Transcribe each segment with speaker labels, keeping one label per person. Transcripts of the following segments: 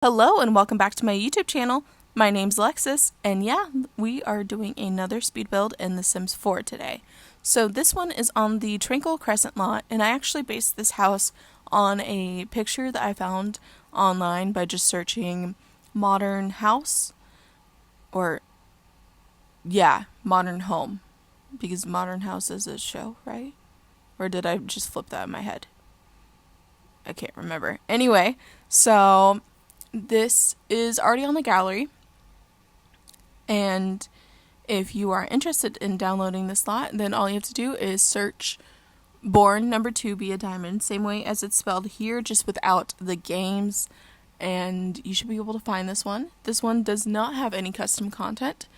Speaker 1: Hello and welcome back to my YouTube channel. My name's Alexis, and yeah, we are doing another speed build in The Sims 4 today. So this one is on the Tranquil Crescent lot, and I actually based this house on a picture that I found online by just searching modern house, or yeah, modern home, because modern house is a show, right? Or did I just flip that in my head? I can't remember. Anyway, so this is already on the gallery, and if you are interested in downloading this lot, then all you have to do is search born number 2 be a diamond, same way as it's spelled here, just without the games, and you should be able to find this one. This one does not have any custom content,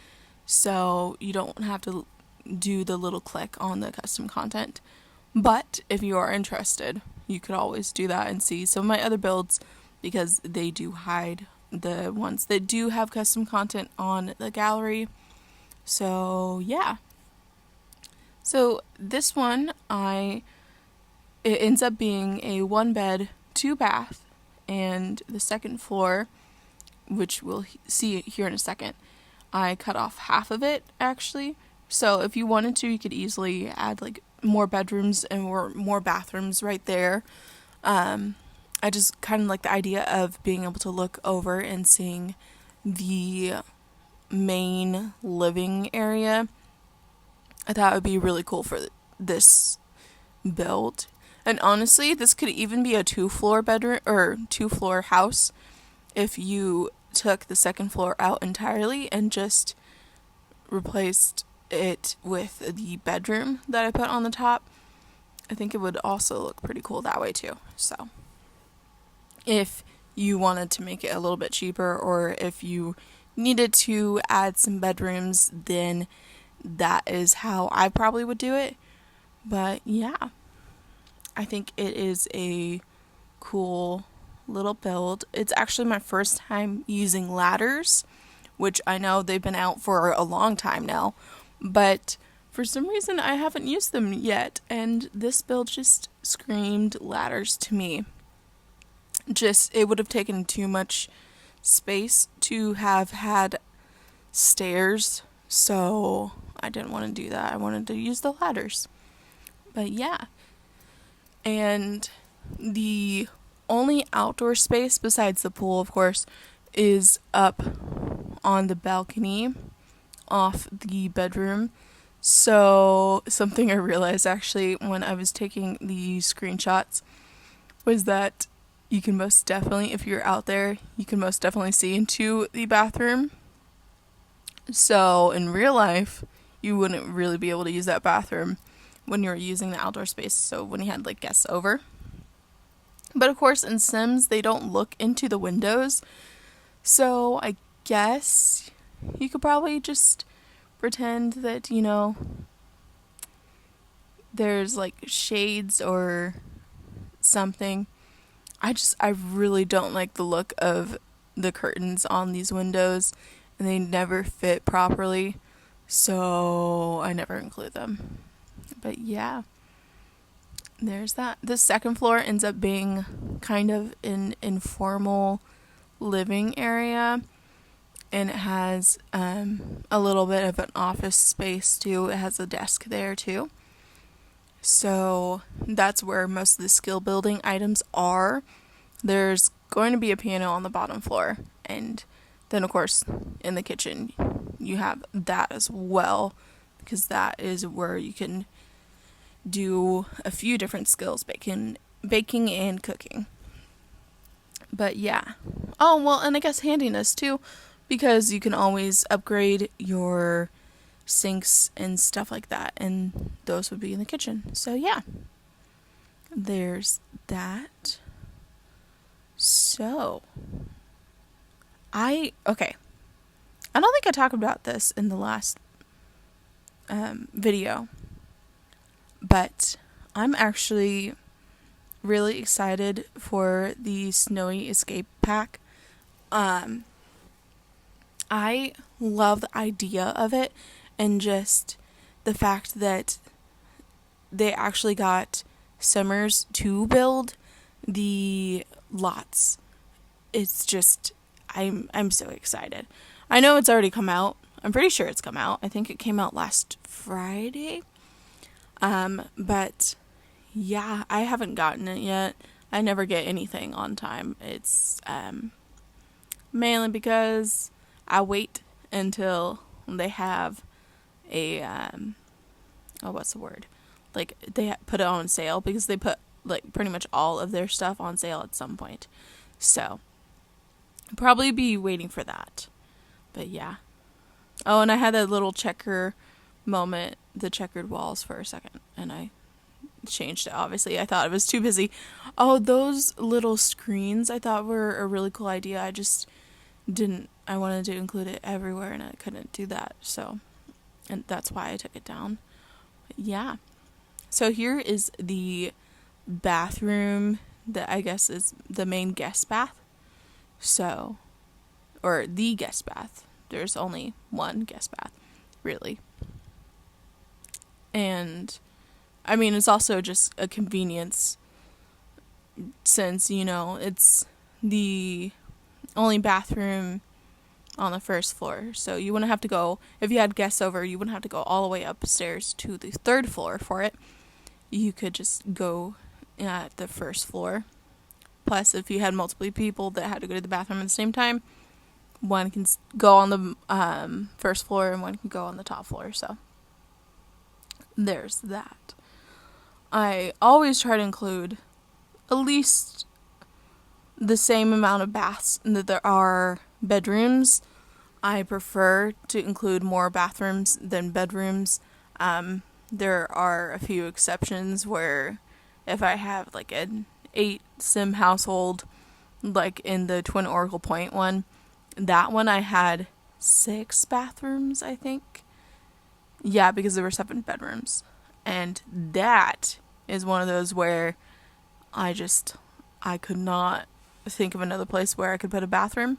Speaker 1: so you don't have to do the little click on the custom content, but if you are interested, you could always do that and see some of my other builds, because they do hide the ones that do have custom content on the gallery. So yeah. So this one, it ends up being a 1-bed, 2-bath, and the second floor, which we'll see here in a second, I cut off half of it actually. So if you wanted to, you could easily add like more bedrooms and more bathrooms right there. I just kind of like the idea of being able to look over and seeing the main living area. I thought it would be really cool for this build. And honestly, this could even be a 2-floor bedroom or 2-floor house if you took the second floor out entirely and just replaced it with the bedroom that I put on the top. I think it would also look pretty cool that way too. So if you wanted to make it a little bit cheaper, or if you needed to add some bedrooms, then that is how I probably would do it. But yeah, I think it is a cool little build. It's actually my first time using ladders, which I know they've been out for a long time now, but for some reason I haven't used them yet, and this build just screamed ladders to me. It would have taken too much space to have had stairs, so I didn't want to do that. I wanted to use the ladders. But yeah. And the only outdoor space besides the pool, of course, is up on the balcony off the bedroom. So something I realized actually when I was taking the screenshots was that you can most definitely, if you're out there, you can most definitely see into the bathroom. So in real life, you wouldn't really be able to use that bathroom when you're using the outdoor space, so when you had like guests over. But of course in Sims, they don't look into the windows, so I guess you could probably just pretend that, there's like shades or something. I really don't like the look of the curtains on these windows, and they never fit properly, so I never include them. But yeah, there's that. The second floor ends up being kind of an informal living area, and it has a little bit of an office space too. It has a desk there too. So that's where most of the skill building items are. There's going to be a piano on the bottom floor, and then of course in the kitchen you have that as well, because that is where you can do a few different skills, baking and cooking. But yeah. Oh, well, and I guess handiness too, because you can always upgrade your sinks and stuff like that, and those would be in the kitchen. So yeah, there's that. So I don't think I talked about this in the last video, but I'm actually really excited for the Snowy Escape pack. I love the idea of it, and just the fact that they actually got Summers to build the lots it's just, I'm so excited. I know it's already come out. I'm pretty sure it's come out. I think it came out last Friday. But yeah, I haven't gotten it yet. I never get anything on time. It's mainly because I wait until they have a what's the word? Like they put it on sale, because they put like pretty much all of their stuff on sale at some point. So I'll probably be waiting for that. But yeah. Oh, and I had that little checker moment, the checkered walls for a second, and I changed it, obviously. I thought it was too busy. Oh, those little screens I thought were a really cool idea. I just didn't, I wanted to include it everywhere, and I couldn't do that, so, and that's why I took it down. But yeah. So here is the bathroom that I guess is the main guest bath. So, or the guest bath. There's only one guest bath, really. And, I mean, it's also just a convenience since, you know, it's the only bathroom on the first floor. So you wouldn't have to go, if you had guests over, you wouldn't have to go all the way upstairs to the third floor for it. You could just go at the first floor. Plus, if you had multiple people that had to go to the bathroom at the same time, one can go on the first floor and one can go on the top floor. So there's that. I always try to include at least the same amount of baths that there are bedrooms. I prefer to include more bathrooms than bedrooms. There are a few exceptions where if I have like an 8-sim household, like in the Twin Oracle Point one, that one I had 6 bathrooms, I think. Yeah, because there were 7 bedrooms. And that is one of those where I could not think of another place where I could put a bathroom.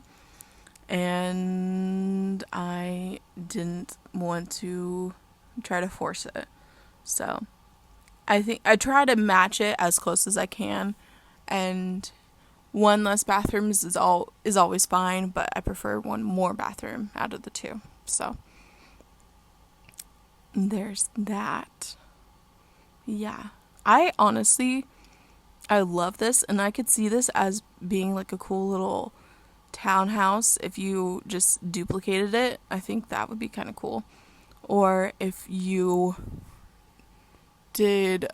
Speaker 1: And I didn't want to try to force it. So I think I try to match it as close as I can. And one less bathrooms is always fine, but I prefer one more bathroom out of the 2. So there's that. Yeah. I love this, and I could see this as being like a cool little townhouse if you just duplicated it. I think that would be kind of cool. Or if you did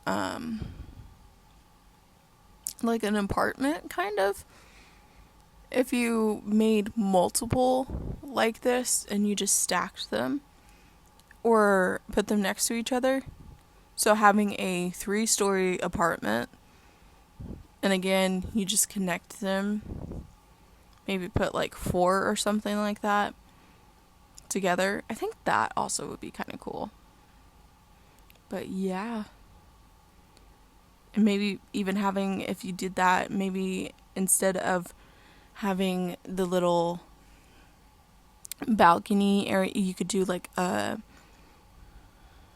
Speaker 1: like an apartment, kind of. If you made multiple like this and you just stacked them or put them next to each other. So having a 3-story apartment, and again, you just connect them, maybe put like 4 or something like that together. I think that also would be kind of cool. But yeah. And maybe even having, if you did that, maybe instead of having the little balcony area, you could do like a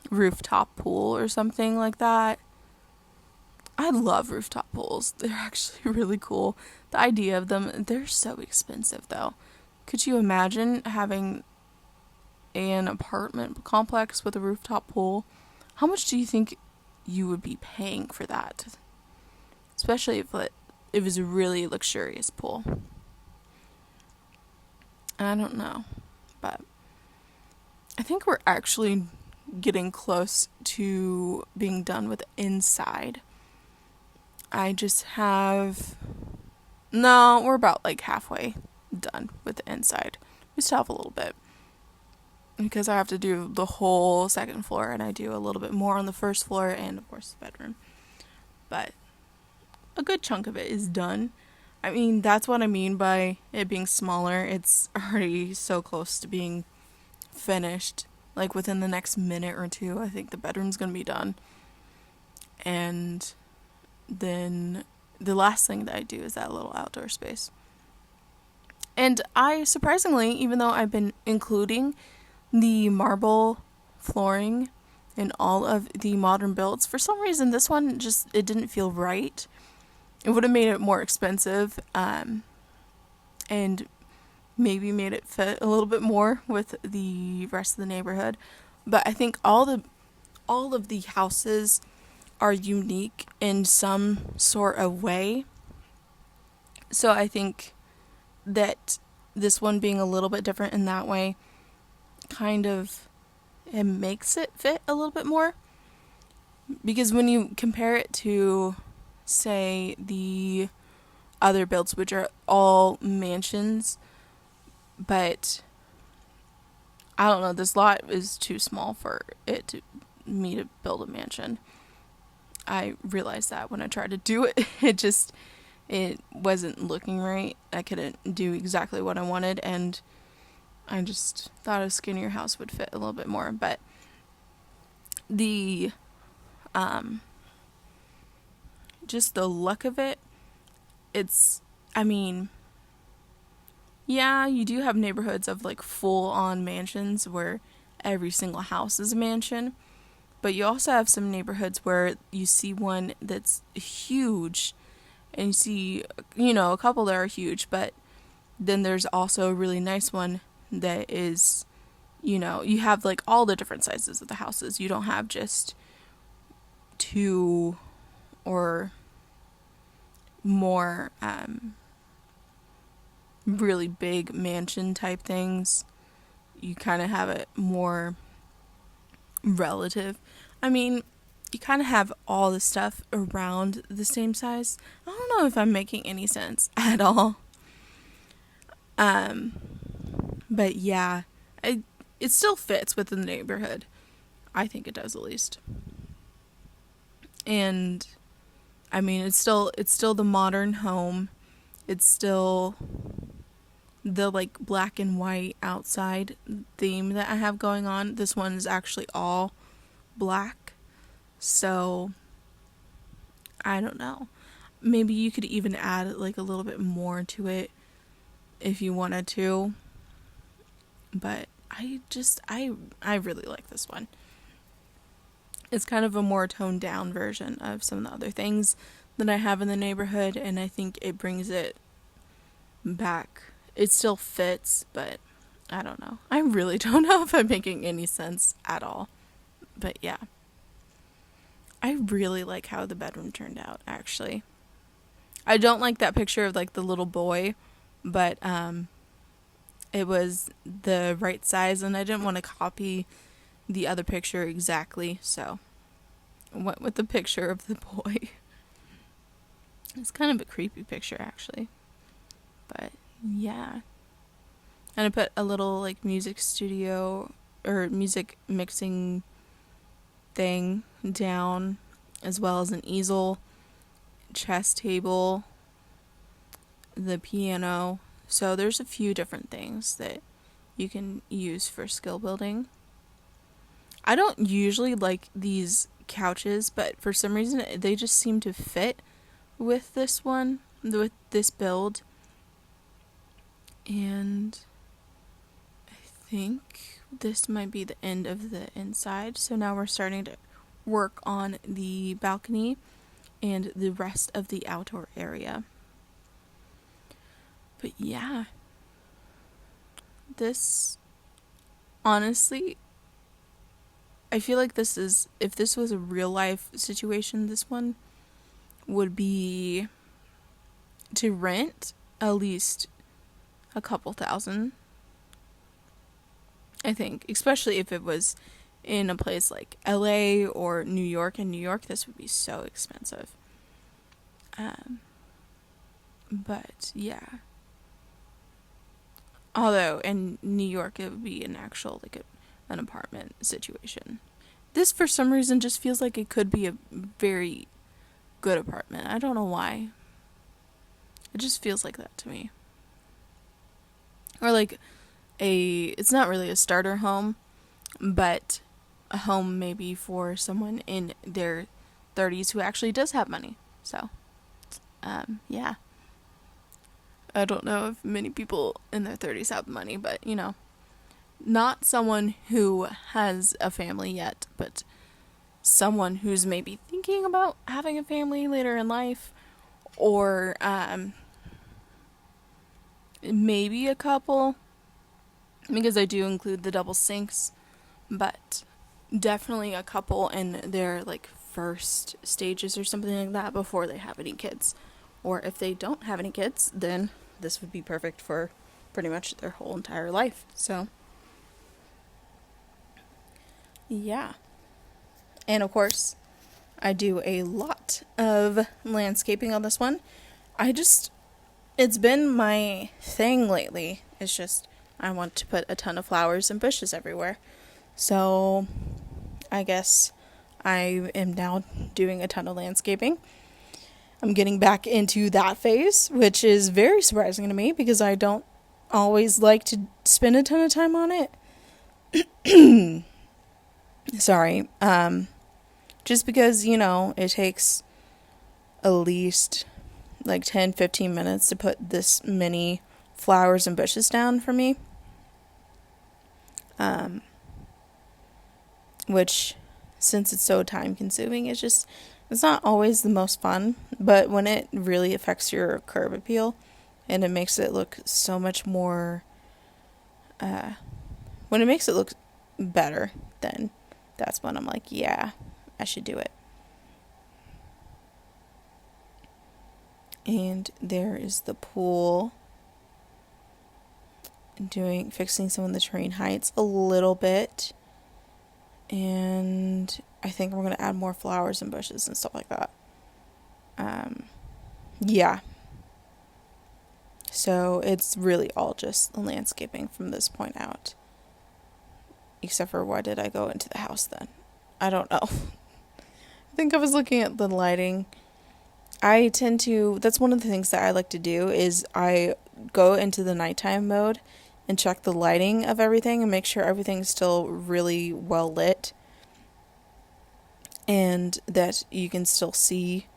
Speaker 1: rooftop pool or something like that. I love rooftop pools. They're actually really cool. The idea of them, they're so expensive though. Could you imagine having an apartment complex with a rooftop pool? How much do you think you would be paying for that? Especially if it was a really luxurious pool. I don't know, but I think we're actually getting close to being done with inside. We're about like halfway done with the inside. We still have a little bit because I have to do the whole second floor, and I do a little bit more on the first floor and of course the bedroom. But a good chunk of it is done. I mean, that's what I mean by it being smaller. It's already so close to being finished. Like within the next minute or 2, I think the bedroom's gonna be done. And then the last thing that I do is that little outdoor space. And I, surprisingly, even though I've been including the marble flooring in all of the modern builds, for some reason this one it didn't feel right. It would have made it more expensive. and maybe made it fit a little bit more with the rest of the neighborhood. But I think all of the houses are unique in some sort of way. So I think that this one being a little bit different in that way kind of it makes it fit a little bit more. Because when you compare it to, say, the other builds, which are all mansions, but I don't know, this lot is too small for me to build a mansion. I realized that when I tried to do it, it wasn't looking right. I couldn't do exactly what I wanted, and I just thought a skinnier house would fit a little bit more. But the just the look of it, I mean, yeah, you do have neighborhoods of like full on mansions where every single house is a mansion, but you also have some neighborhoods where you see one that's huge and you see, a couple that are huge, but then there's also a really nice one that is, you have like all the different sizes of the houses. You don't have just two or more really big mansion type things. You kind of have it more relative. I mean, you kind of have all the stuff around the same size. I don't know if I'm making any sense at all. But yeah, it still fits within the neighborhood. I think it does, at least. And I mean, it's still the modern home. It's still the like black and white outside theme that I have going on. This one is actually all black. So I don't know. Maybe you could even add like a little bit more to it if you wanted to. But I really like this one. It's kind of a more toned down version of some of the other things that I have in the neighborhood, and I think it brings it back. It still fits, but I don't know. I really don't know if I'm making any sense at all. But yeah. I really like how the bedroom turned out, actually. I don't like that picture of like the little boy, but it was the right size, and I didn't want to copy the other picture exactly, so I went with the picture of the boy. It's kind of a creepy picture, actually. But yeah. And I put a little like music studio or music mixing thing down, as well as an easel, chess table, the piano. So there's a few different things that you can use for skill building. I don't usually like these couches, but for some reason they just seem to fit with this one, with this build. And I think this might be the end of the inside. So now we're starting to work on the balcony and the rest of the outdoor area. But yeah, this, honestly, I feel like this is, if this was a real life situation, this one would be to rent at least a couple thousand, I think, especially if it was in a place like LA or New York. In New York, this would be so expensive. But yeah. Although in New York, it would be an actual, like an apartment situation. This, for some reason, just feels like it could be a very good apartment. I don't know why. It just feels like that to me. Or like it's not really a starter home, but a home maybe for someone in their 30s who actually does have money. So, yeah. I don't know if many people in their 30s have money, but, not someone who has a family yet, but someone who's maybe thinking about having a family later in life, or maybe a couple, because I do include the double sinks, but definitely a couple in their like first stages or something like that before they have any kids. Or if they don't have any kids, then this would be perfect for pretty much their whole entire life. So yeah. And of course, I do a lot of landscaping on this one. It's been my thing lately. It's just, I want to put a ton of flowers and bushes everywhere. So, I guess I am now doing a ton of landscaping. I'm getting back into that phase, which is very surprising to me because I don't always like to spend a ton of time on it. Sorry. Just because, it takes at least like 10-15 minutes to put this many flowers and bushes down for me. Which, since it's so time consuming, it's not always the most fun, but when it really affects your curb appeal and it makes it look so much more, when it makes it look better, then that's when I'm like, yeah, I should do it. And there is the pool. Fixing some of the terrain heights a little bit. And I think we're going to add more flowers and bushes and stuff like that. Yeah. So it's really all just landscaping from this point out. Except for, why did I go into the house then? I don't know. I think I was looking at the lighting. That's one of the things that I like to do is I go into the nighttime mode and check the lighting of everything and make sure everything's still really well lit and that you can still see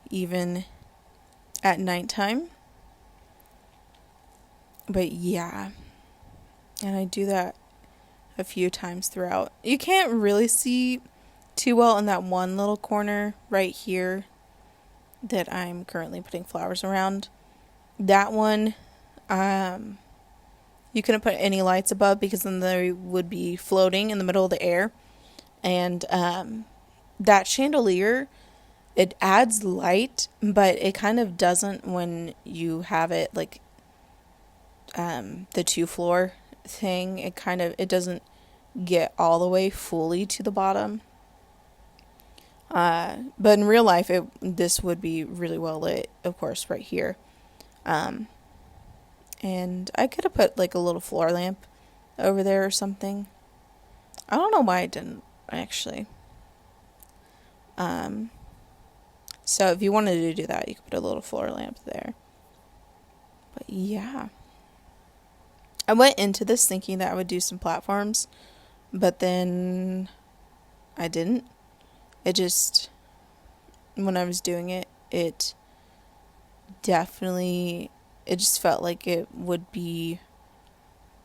Speaker 1: even at nighttime. But yeah, and I do that a few times throughout. You can't really see too well in that one little corner right here that I'm currently putting flowers around. That one, you couldn't put any lights above because then they would be floating in the middle of the air. And that chandelier, it adds light, but it kind of doesn't when you have it like the 2-floor thing. It doesn't get all the way fully to the bottom. But in real life, this would be really well lit, of course, right here. And I could have put like a little floor lamp over there or something. I don't know why I didn't, actually. So if you wanted to do that, you could put a little floor lamp there. But yeah. I went into this thinking that I would do some platforms, but then I didn't. When I was doing it, it just felt like it would be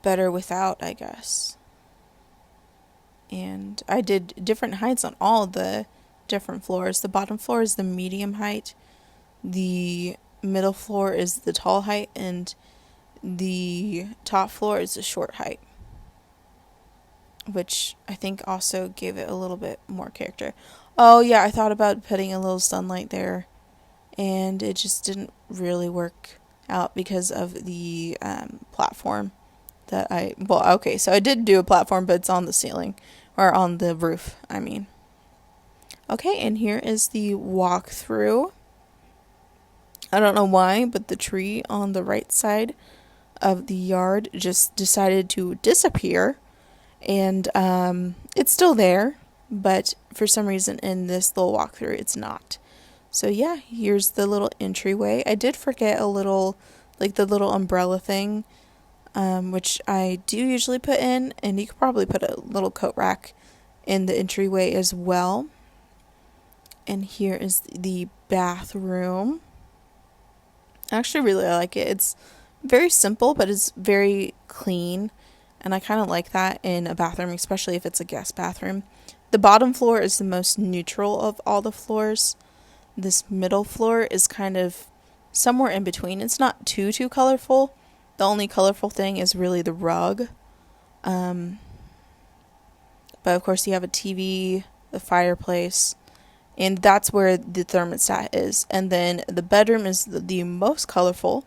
Speaker 1: better without, I guess. And I did different heights on all the different floors. The bottom floor is the medium height, the middle floor is the tall height, and the top floor is the short height, which I think also gave it a little bit more character. Oh yeah, I thought about putting a little sunlight there, and it just didn't really work out because of the platform so I did do a platform, but it's on the ceiling, or on the roof, I mean. Okay, and here is the walkthrough. I don't know why, but the tree on the right side of the yard just decided to disappear, and it's still there, but for some reason in this little walkthrough it's not. So yeah, here's the little entryway. I did forget the little umbrella thing, which I do usually put in, and you could probably put a little coat rack in the entryway as well. And here is the bathroom. I actually really like it. It's very simple, but it's very clean, and I kind of like that in a bathroom, especially if it's a guest bathroom. The bottom floor is the most neutral of all the floors. This middle floor is kind of somewhere in between. It's not too colorful, The only colorful thing is really the rug. But of course you have a TV, the fireplace, and that's where the thermostat is. And then the bedroom is the most colorful.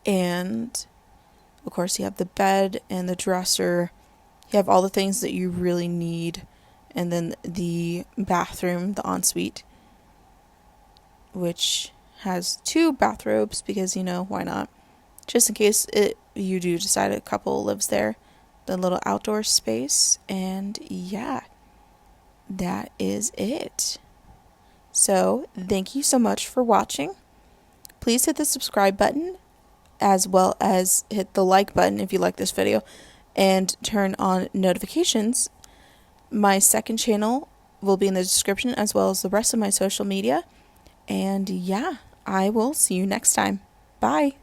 Speaker 1: And of course you have the bed and the dresser. You have all the things that you really need. And then the bathroom, the ensuite, which has 2 bathrobes because, why not? Just in case you do decide a couple lives there. The little outdoor space, and yeah, that is it. So thank you so much for watching. Please hit the subscribe button as well as hit the like button if you like this video, and turn on notifications. My second channel will be in the description as well as the rest of my social media. And yeah, I will see you next time. Bye.